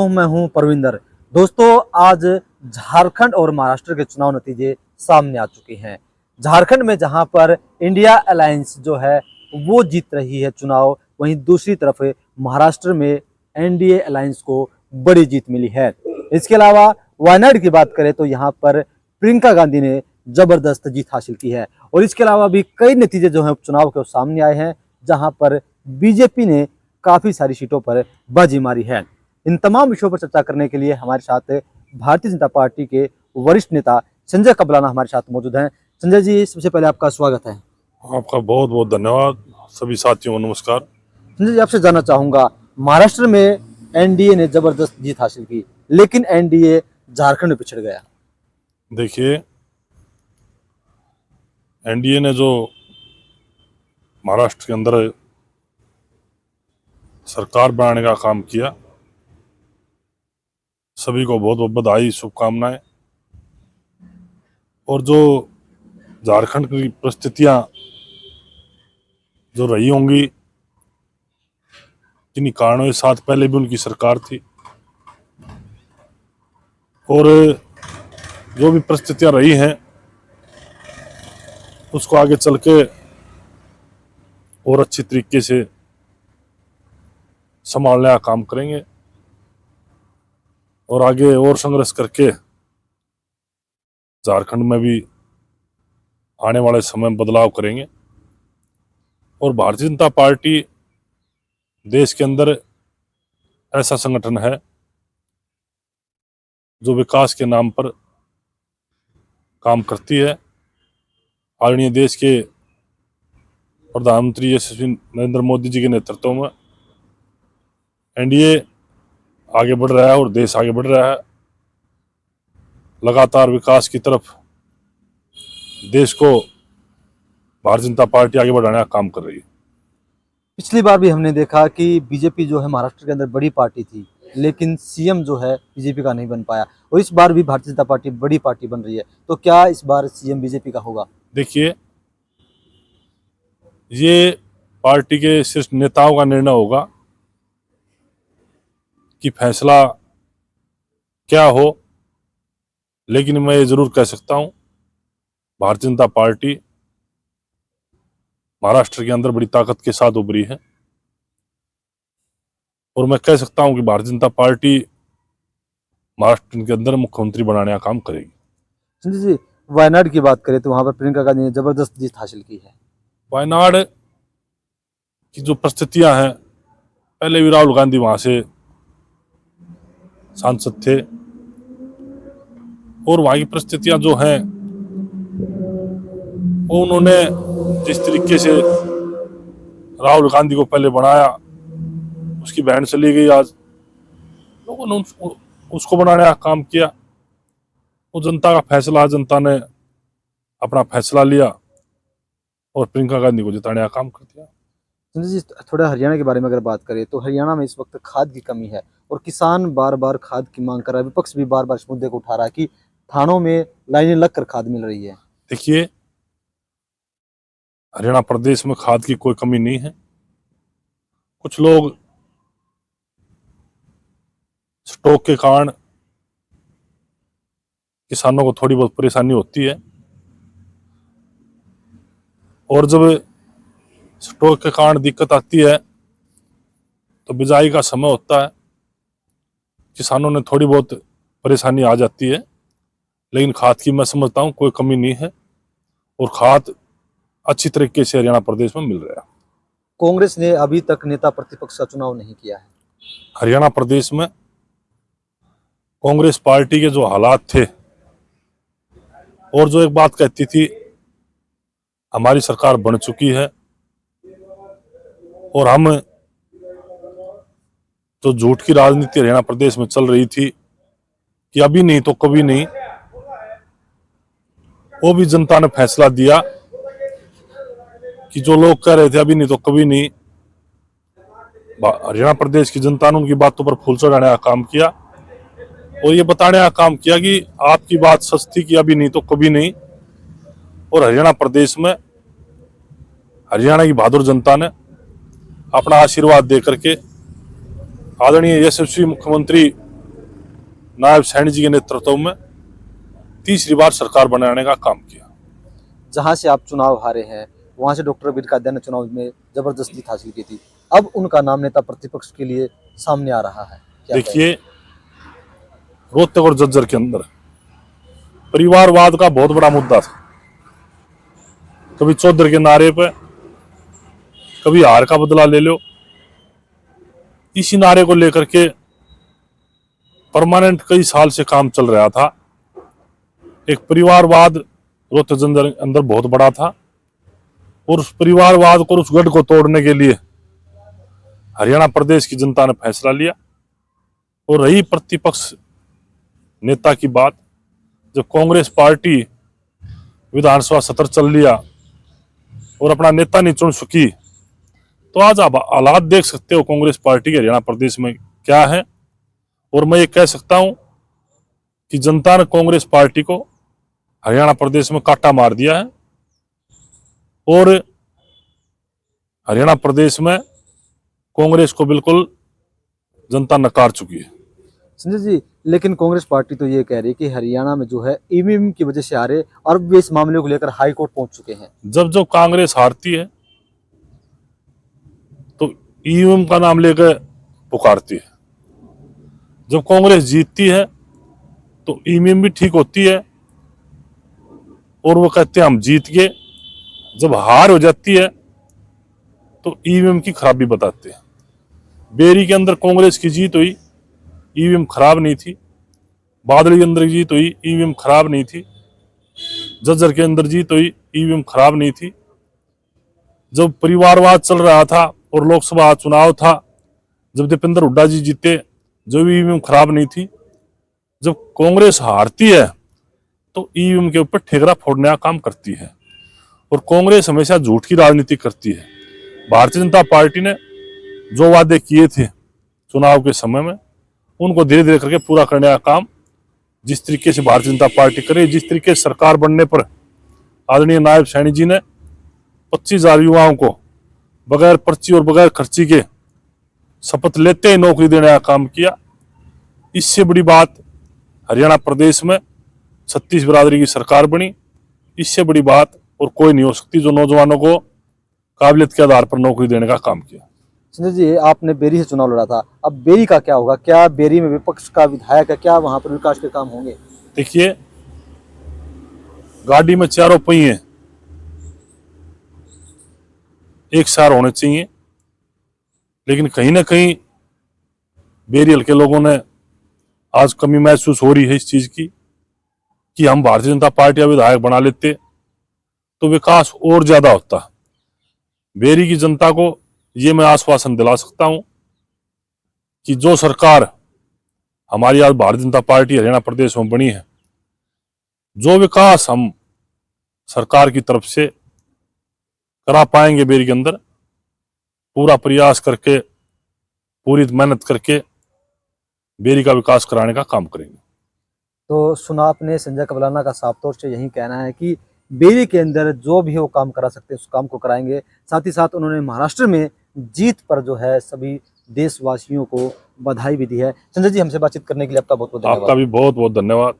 दोस्तों, मैं हूं परविंदर। दोस्तों, आज झारखंड और महाराष्ट्र के चुनाव नतीजे सामने आ चुके हैं। झारखंड में जहां पर इंडिया अलायंस जो है वो जीत रही है चुनाव, वहीं दूसरी तरफ महाराष्ट्र में एनडीए अलायंस को बड़ी जीत मिली है। इसके अलावा वायनाड की बात करें तो यहाँ पर प्रियंका गांधी ने जबरदस्त जीत हासिल की है। और इसके अलावा भी कई नतीजे जो हैं उपचुनाव के सामने आए हैं, जहां पर बीजेपी ने काफी सारी सीटों पर बाजी मारी है। इन तमाम विषयों पर चर्चा करने के लिए हमारे साथ भारतीय जनता पार्टी के वरिष्ठ नेता संजय कबलाना हमारे साथ मौजूद हैं। संजय जी, सबसे पहले आपका स्वागत है। आपका बहुत बहुत धन्यवाद। सभी साथियों को नमस्कार। संजय जी, आपसे जानना चाहूंगा, महाराष्ट्र में एनडीए ने जबरदस्त जीत हासिल की, लेकिन एनडीए झारखंड में पिछड़ गया। देखिए, एनडीए ने जो महाराष्ट्र के अंदर सरकार बनाने का काम किया, सभी को बहुत बहुत बधाई, शुभकामनाएं। और जो झारखंड की परिस्थितियां जो रही होंगी, जिन्हीं कारणों के साथ पहले भी उनकी सरकार थी, और जो भी परिस्थितियां रही हैं उसको आगे चल के और अच्छी तरीके से संभालने का काम करेंगे और आगे और संघर्ष करके झारखंड में भी आने वाले समय में बदलाव करेंगे। और भारतीय जनता पार्टी देश के अंदर ऐसा संगठन है जो विकास के नाम पर काम करती है। आदरणीय देश के प्रधानमंत्री यशस्वी नरेंद्र मोदी जी के नेतृत्व में एनडीए आगे बढ़ रहा है और देश आगे बढ़ रहा है। लगातार विकास की तरफ देश को भारतीय जनता पार्टी आगे बढ़ाने का काम कर रही है। पिछली बार भी हमने देखा कि बीजेपी जो है महाराष्ट्र के अंदर बड़ी पार्टी थी, लेकिन सीएम जो है बीजेपी का नहीं बन पाया। और इस बार भी भारतीय जनता पार्टी बड़ी पार्टी बन रही है, तो क्या इस बार सीएम बीजेपी का होगा? देखिए, ये पार्टी के शीर्ष नेताओं का निर्णय होगा कि फैसला क्या हो, लेकिन मैं ये जरूर कह सकता हूं, भारतीय जनता पार्टी महाराष्ट्र के अंदर बड़ी ताकत के साथ उभरी है। और मैं कह सकता हूं कि भारतीय जनता पार्टी महाराष्ट्र के अंदर मुख्यमंत्री बनाने का काम करेगी। संजय जी, वायनाड की बात करें तो वहां पर प्रियंका गांधी ने जबरदस्त जीत हासिल की है। वायनाड की जो परिस्थितियां हैं, पहले भी राहुल गांधी वहां से सांसद थे, और वहां की परिस्थितियां जो हैं वो उन्होंने जिस तरीके से राहुल गांधी को पहले बनाया, उसकी बहन चली गई, आज लोगों ने उसको बनाने का काम किया। वो जनता का फैसला, जनता ने अपना फैसला लिया और प्रियंका गांधी को जिताने का काम कर दिया। संजय जी, थोड़ा हरियाणा के बारे में अगर बात करें तो हरियाणा में इस वक्त खाद की कमी है और किसान बार बार खाद की मांग कर रहा है। विपक्ष भी बार बार इस मुद्दे को उठा रहा है कि थानों में लाइनें लगकर खाद मिल रही है। देखिए, हरियाणा प्रदेश में खाद की कोई कमी नहीं है। कुछ लोग स्टॉक के कारण किसानों को थोड़ी बहुत परेशानी होती है, और जब स्टॉक के कारण दिक्कत आती है तो बिजाई का समय होता है, किसानों ने थोड़ी बहुत परेशानी आ जाती है। लेकिन खाद की मैं समझता हूँ कोई कमी नहीं है, और खाद अच्छी तरीके से हरियाणा प्रदेश में मिल रहा है। कांग्रेस ने अभी तक नेता प्रतिपक्ष का चुनाव नहीं किया है। हरियाणा प्रदेश में कांग्रेस पार्टी के जो हालात थे, और जो एक बात कहती थी हमारी सरकार बन चुकी है, और हम जो झूठ की राजनीति हरियाणा प्रदेश में चल रही थी कि अभी नहीं तो कभी नहीं, वो भी जनता ने फैसला दिया कि जो लोग कह रहे थे अभी नहीं तो कभी नहीं, हरियाणा प्रदेश की जनता ने उनकी बातों पर फूल चढ़ाने का काम किया और ये बताने का काम किया कि आपकी बात सच थी कि अभी नहीं तो कभी नहीं। और हरियाणा प्रदेश में हरियाणा की बहादुर जनता ने अपना आशीर्वाद दे करके आदरणीय यशस्वी मुख्यमंत्री नायब सैनी जी के नेतृत्व में तीसरी बार सरकार बनाने का काम किया। जहां से आप चुनाव हारे हैं वहां से डॉक्टर बीर कादियां ने चुनाव में जबरदस्त जीत हासिल की थी, अब उनका नाम नेता प्रतिपक्ष के लिए सामने आ रहा है, क्या देखिए, रोहतक और झज्जर के अंदर परिवारवाद का बहुत बड़ा मुद्दा था। कभी चौधरी के नारे पे, कभी हार का बदला ले लो, इसी नारे को लेकर के परमानेंट कई साल से काम चल रहा था। एक परिवारवाद रोहतक झज्जर अंदर बहुत बड़ा था और उस परिवारवाद को, उस गढ़ को तोड़ने के लिए हरियाणा प्रदेश की जनता ने फैसला लिया। और रही प्रतिपक्ष नेता की बात, जब कांग्रेस पार्टी विधानसभा सत्र चल लिया और अपना नेता नहीं चुन सकी, तो आज आप हालात देख सकते हो कांग्रेस पार्टी के हरियाणा प्रदेश में क्या है। और मैं ये कह सकता हूं कि जनता ने कांग्रेस पार्टी को हरियाणा प्रदेश में काटा मार दिया है और हरियाणा प्रदेश में कांग्रेस को बिल्कुल जनता नकार चुकी है। संजय जी, लेकिन कांग्रेस पार्टी तो ये कह रही है कि हरियाणा में जो है ईवीएम की वजह से हारे और वे इस मामले को लेकर हाई कोर्ट पहुंच चुके हैं। जब कांग्रेस हारती है तो ईवीएम का नाम लेकर पुकारती है, जब कांग्रेस जीतती है तो ईवीएम भी ठीक होती है और वो कहते हैं हम जीत गए। जब हार हो जाती है तो ईवीएम की खराबी बताते हैं। बेरी के अंदर कांग्रेस की जीत हुई, ईवीएम खराब नहीं थी। बादली के अंदर जीत हुई, ईवीएम खराब नहीं थी। झज्जर के अंदर जीत हुई, ईवीएम खराब नहीं थी। जब परिवारवाद चल रहा था और लोकसभा चुनाव था, जब दीपेंद्र हुड्डा जी जीते, जो ईवीएम खराब नहीं थी। जब कांग्रेस हारती है तो ईवीएम के ऊपर ठेकरा फोड़ने का काम करती है और कांग्रेस हमेशा झूठ की राजनीति करती है। भारतीय जनता पार्टी ने जो वादे किए थे चुनाव के समय में, उनको धीरे धीरे करके पूरा करने का काम जिस तरीके से भारतीय जनता पार्टी करे, जिस तरीके से सरकार बनने पर आदरणीय नायब सैनी जी ने 25,000 युवाओं को बगैर पर्ची और बगैर खर्ची के शपथ लेते ही नौकरी देने का काम किया। इससे बड़ी बात हरियाणा प्रदेश में 36 बिरादरी की सरकार बनी, इससे बड़ी बात और कोई नहीं हो सकती जो नौजवानों को काबिलियत के आधार पर नौकरी देने का काम किया। संजय जी, आपने बेरी से चुनाव लड़ा था, अब बेरी का क्या होगा? क्या बेरी में विपक्ष का विधायक है, क्या वहां पर विकास के काम होंगे? देखिए, गाड़ी में चारों पहिए एक सार होने चाहिए, लेकिन कहीं ना कहीं बेरी हल्के लोगों ने आज कमी महसूस हो रही है इस चीज की कि हम भारतीय जनता पार्टी का विधायक बना लेते तो विकास और ज्यादा होता। बेरी की जनता को ये मैं आश्वासन दिला सकता हूं कि जो सरकार हमारी आज भारतीय जनता पार्टी हरियाणा प्रदेश में बनी है, जो विकास हम सरकार की तरफ से करा पाएंगे, बेरी के अंदर पूरा प्रयास करके, पूरी मेहनत करके बेरी का विकास कराने का काम करेंगे। तो सुना आपने, संजय कबलाना का साफ तौर से यही कहना है कि बेरी के अंदर जो भी वो काम करा सकते हैं उस काम को कराएंगे। साथ ही साथ उन्होंने महाराष्ट्र में जीत पर जो है सभी देशवासियों को बधाई भी दी है। संजय जी, हमसे बातचीत करने के लिए आपका बहुत बहुत धन्यवाद। आपका भी बहुत बहुत धन्यवाद।